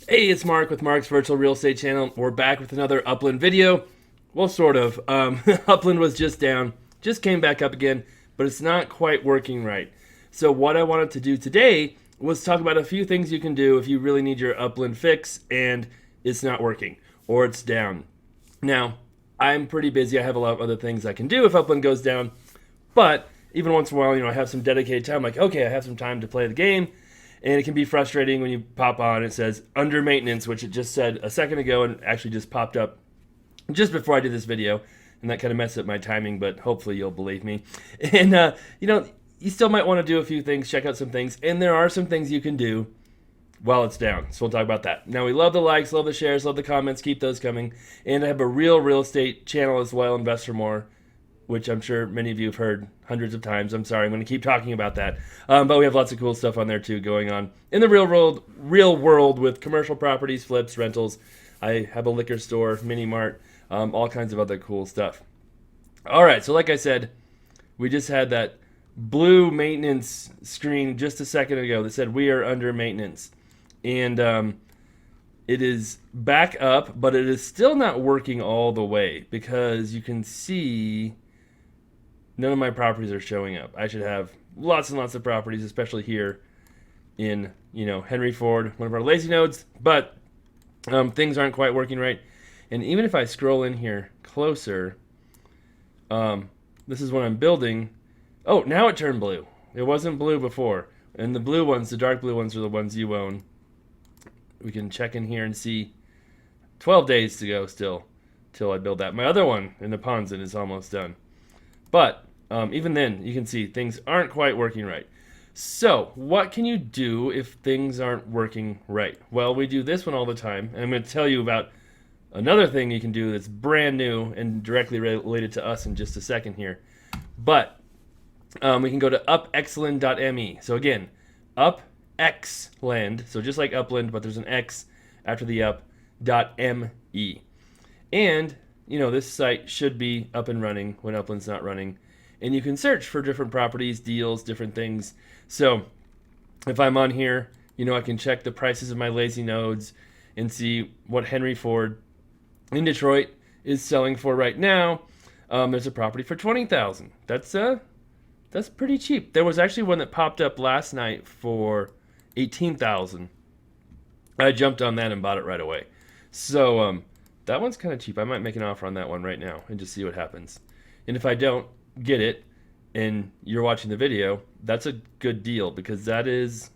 Hey, it's Mark with Mark's Virtual Real Estate Channel. We're back with another Upland video. Well, sort of. Upland was just down, just came back up again, but it's not quite working right. So what I wanted to do today was talk about a few things you can do if you really need your Upland fix and it's not working or it's down. Now, I'm pretty busy. I have a lot of other things I can do if Upland goes down, but even once in a while, I have some dedicated time. Like, okay, I have some time to play the game. And it can be frustrating when you pop on, it says under maintenance, which it just said a second ago and actually just popped up just before I did this video. And that kind of messed up my timing, but hopefully you'll believe me. And, you still might want to do a few things, check out some things. And there are some things you can do while it's down. So we'll talk about that. Now, we love the likes, love the shares, love the comments. Keep those coming. And I have a real estate channel as well, Invest for More, which I'm sure many of you have heard hundreds of times. I'm sorry, I'm going to keep talking about that. But we have lots of cool stuff on there too going on in the real world with commercial properties, flips, rentals. I have a liquor store, mini mart, all kinds of other cool stuff. All right, so like I said, we just had that blue maintenance screen just a second ago that said we are under maintenance. And it is back up, but it is still not working all the way because you can see none of my properties are showing up. I should have lots and lots of properties, especially here in, Henry Ford, one of our lazy nodes, but things aren't quite working right. And even if I scroll in here closer, this is what I'm building. Oh, now it turned blue. It wasn't blue before. And the blue ones, the dark blue ones, are the ones you own. We can check in here and see 12 days to go still till I build that. My other one in the Ponzin is almost done. But even then, you can see things aren't quite working right. So what can you do if things aren't working right? Well, we do this one all the time. And I'm going to tell you about another thing you can do that's brand new and directly related to us in just a second here. But we can go to upexland.me. So again, upxland, so just like Upland, but there's an X after the up.me. And, this site should be up and running when Upland's not running. And you can search for different properties, deals, different things. So if I'm on here, I can check the prices of my lazy nodes and see what Henry Ford in Detroit is selling for right now. There's a property for $20,000. That's pretty cheap. There was actually one that popped up last night for $18,000. I jumped on that and bought it right away. So that one's kind of cheap. I might make an offer on that one right now and just see what happens. And if I don't get it and you're watching the video, that's a good deal because that is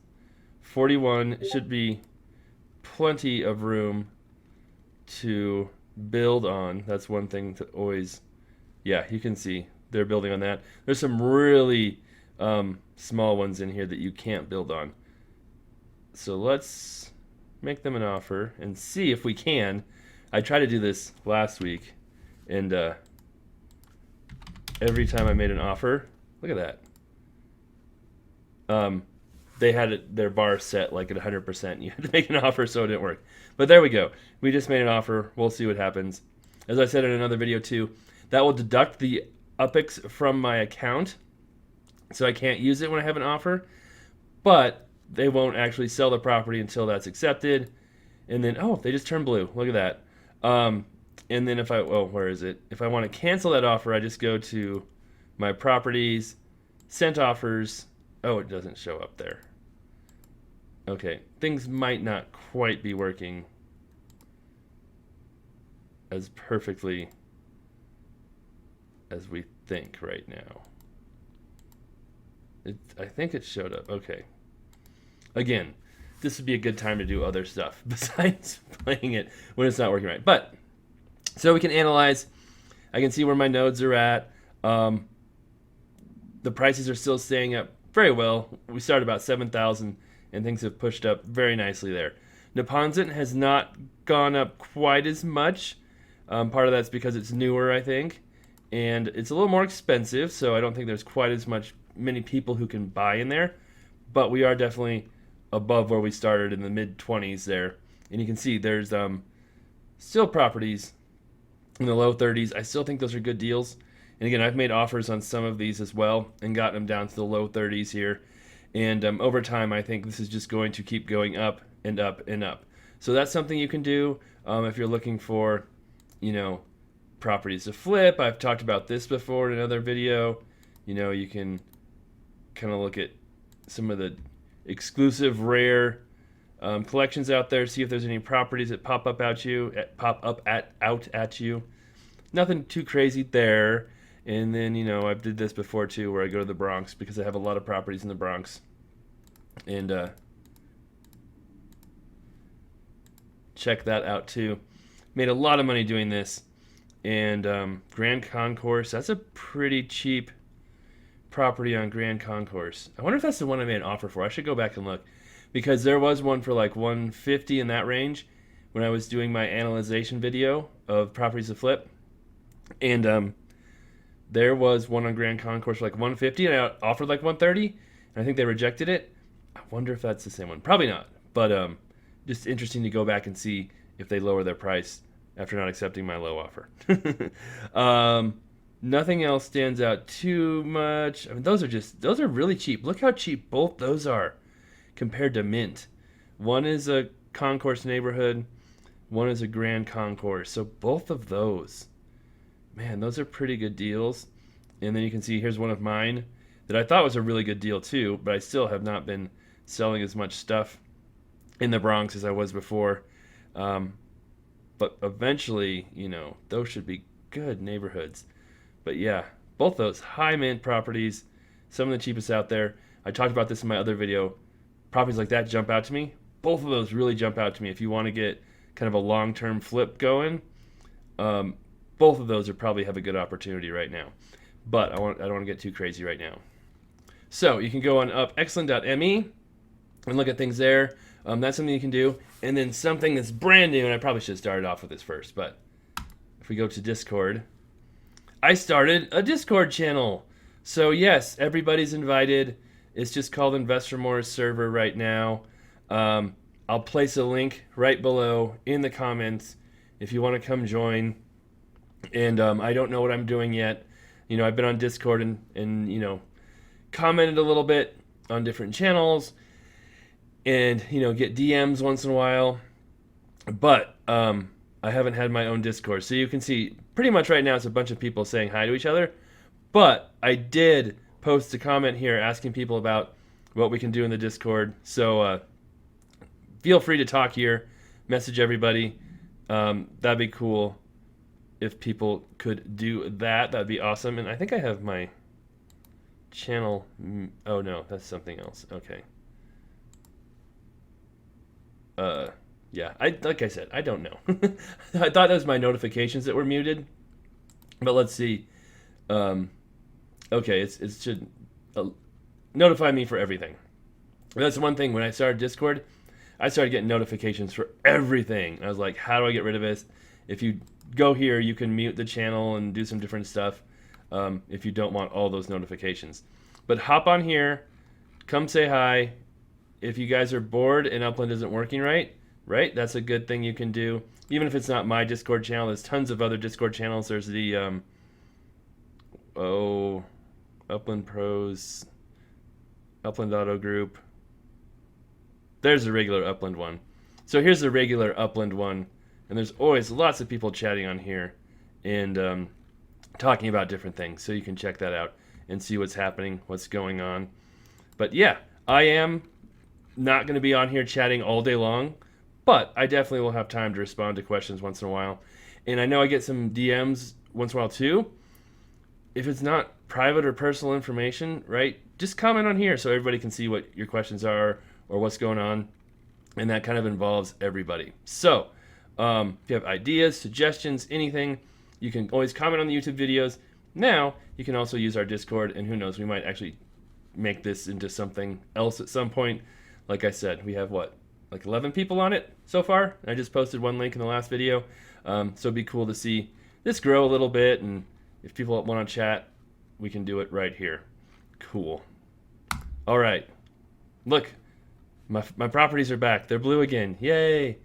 41. It should be plenty of room to build on. That's one thing to always, yeah, you can see they're building on that. There's some really small ones in here that you can't build on. So let's make them an offer and see if we can. I tried to do this last week, and every time I made an offer, look at that. They had their bar set like at 100%. You had to make an offer, so it didn't work. But there we go. We just made an offer. We'll see what happens. As I said in another video too, that will deduct the UPX from my account, so I can't use it when I have an offer, but they won't actually sell the property until that's accepted. And then, they just turned blue. Look at that. And then where is it? If I want to cancel that offer, I just go to my properties, sent offers. Oh, it doesn't show up there. Okay, things might not quite be working as perfectly as we think right now. I think it showed up. Okay. Again, this would be a good time to do other stuff besides playing it when it's not working right. But, so we can analyze. I can see where my nodes are at. The prices are still staying up very well. We started about 7,000 and things have pushed up very nicely there. Neponsit has not gone up quite as much. Part of that's because it's newer, I think. And it's a little more expensive, so I don't think there's quite as many people who can buy in there. But we are definitely above where we started in the mid-20s there. And you can see there's still properties in the low 30s. I still think those are good deals. And again, I've made offers on some of these as well and gotten them down to the low 30s here. And over time, I think this is just going to keep going up and up and up. So that's something you can do if you're looking for, you know, properties to flip. I've talked about this before in another video. You know, you can kind of look at some of the exclusive rare collections out there, see if there's any properties that pop up at you, out at you. Nothing too crazy there. And then, you know, I've did this before too, where I go to the Bronx because I have a lot of properties in the Bronx, and check that out too. Made a lot of money doing this. And Grand Concourse, that's a pretty cheap property on Grand Concourse. I wonder if that's the one I made an offer for. I should go back and look, because there was one for like 150 in that range when I was doing my analyzation video of properties to flip. And there was one on Grand Concourse for like 150, and I offered like 130, and I think they rejected it. I wonder if that's the same one. Probably not, but just interesting to go back and see if they lower their price after not accepting my low offer. Nothing else stands out too much. I mean, those are really cheap. Look how cheap both those are compared to Mint. One is a concourse neighborhood, one is a Grand Concourse. So both of those, man, those are pretty good deals. And then you can see here's one of mine that I thought was a really good deal too, but I still have not been selling as much stuff in the Bronx as I was before. But eventually, you know, those should be good neighborhoods. But yeah, both those high mint properties, some of the cheapest out there. I talked about this in my other video. Properties like that jump out to me. Both of those really jump out to me. If you want to get kind of a long-term flip going, both of those are probably have a good opportunity right now. But I don't want to get too crazy right now. So you can go on upexcellent.me and look at things there. That's something you can do. And then something that's brand new, and I probably should have started off with this first, but if we go to Discord, I started a Discord channel. So yes, everybody's invited. It's just called Investor More server right now. I'll place a link right below in the comments if you want to come join. And I don't know what I'm doing yet. You know, I've been on Discord and you know, commented a little bit on different channels, and you know, get DMs once in a while, but I haven't had my own Discord. So you can see pretty much right now it's a bunch of people saying hi to each other, but I did post a comment here asking people about what we can do in the Discord. So feel free to talk here, message everybody. That'd be cool if people could do that. That'd be awesome. And I think I have my channel. Oh no, that's something else. Okay. Yeah, like I said, I don't know. I thought that was my notifications that were muted, but let's see. Okay, it should notify me for everything. That's one thing. When I started Discord, I started getting notifications for everything. I was like, how do I get rid of this? If you go here, you can mute the channel and do some different stuff if you don't want all those notifications. But hop on here, come say hi. If you guys are bored and Upland isn't working right, that's a good thing you can do. Even if it's not my Discord channel, there's tons of other Discord channels. There's the Upland Pros, Upland Auto Group. There's a regular Upland one. So here's the regular Upland one, and there's always lots of people chatting on here and talking about different things. So you can check that out and see what's happening, what's going on. But yeah, I am not going to be on here chatting all day long, but I definitely will have time to respond to questions once in a while. And I know I get some DMs once in a while too. If it's not private or personal information, right, just comment on here so everybody can see what your questions are or what's going on. And that kind of involves everybody. So if you have ideas, suggestions, anything, you can always comment on the YouTube videos. Now you can also use our Discord, and who knows, we might actually make this into something else at some point. Like I said, we have like 11 people on it so far. I just posted one link in the last video. So it'd be cool to see this grow a little bit, and if people want to chat, we can do it right here. Cool. All right. Look, my properties are back. They're blue again. Yay.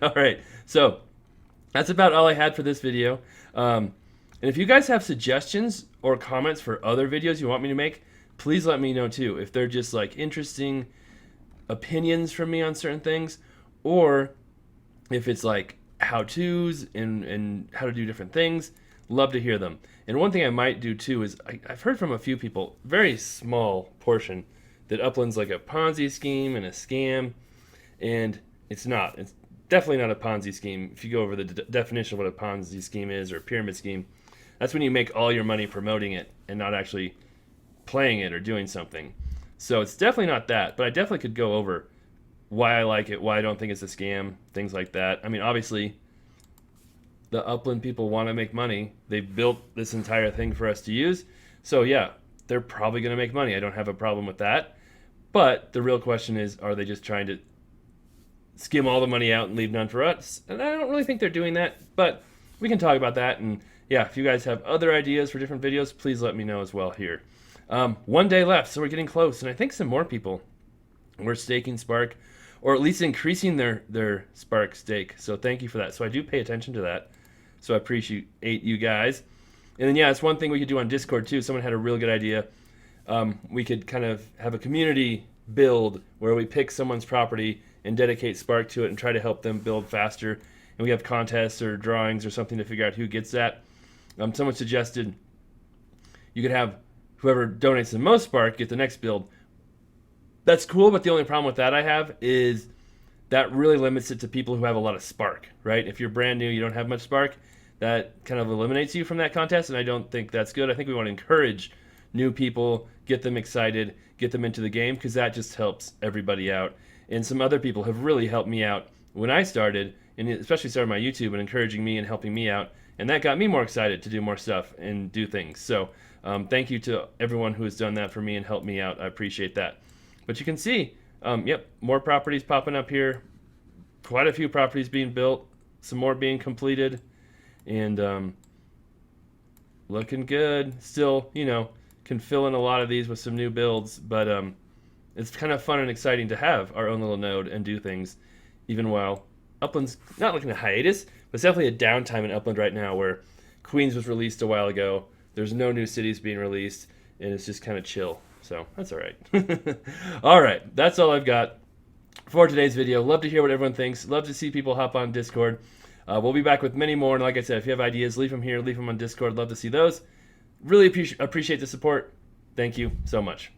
All right. So that's about all I had for this video. And if you guys have suggestions or comments for other videos you want me to make, please let me know too. If they're just like interesting opinions from me on certain things, or if it's like how-tos and how to do different things, love to hear them. And one thing I might do too is I've heard from a few people, very small portion, that Upland's like a Ponzi scheme and a scam, and it's not. It's definitely not a Ponzi scheme. If you go over the definition of what a Ponzi scheme is or a pyramid scheme, that's when you make all your money promoting it and not actually playing it or doing something. So it's definitely not that, but I definitely could go over why I like it, why I don't think it's a scam, things like that. I mean, obviously, the Upland people want to make money. They built this entire thing for us to use. So yeah, they're probably going to make money. I don't have a problem with that. But the real question is, are they just trying to skim all the money out and leave none for us? And I don't really think they're doing that, but we can talk about that. And yeah, if you guys have other ideas for different videos, please let me know as well here. 1 day left, so we're getting close. And I think some more people were staking Spark, or at least increasing their Spark stake. So thank you for that. So I do pay attention to that. So I appreciate you guys. And then yeah, it's one thing we could do on Discord too. Someone had a real good idea. We could kind of have a community build where we pick someone's property and dedicate Spark to it and try to help them build faster. And we have contests or drawings or something to figure out who gets that. Someone suggested you could have whoever donates the most Spark get the next build. That's cool, but the only problem with that I have is that really limits it to people who have a lot of Spark, right? If you're brand new, you don't have much Spark, that kind of eliminates you from that contest, and I don't think that's good. I think we want to encourage new people, get them excited, get them into the game, because that just helps everybody out. And some other people have really helped me out when I started, and especially started my YouTube and encouraging me and helping me out, and that got me more excited to do more stuff and do things. So thank you to everyone who has done that for me and helped me out. I appreciate that. But you can see, yep, more properties popping up here. Quite a few properties being built, some more being completed, and looking good. Still, you know, can fill in a lot of these with some new builds, but it's kind of fun and exciting to have our own little node and do things, even while Upland's not looking at hiatus, but it's definitely a downtime in Upland right now where Queens was released a while ago. There's no new cities being released, and it's just kind of chill. So that's all right. All right, that's all I've got for today's video. Love to hear what everyone thinks. Love to see people hop on Discord. We'll be back with many more. And like I said, if you have ideas, leave them here. Leave them on Discord. Love to see those. Really appreciate the support. Thank you so much.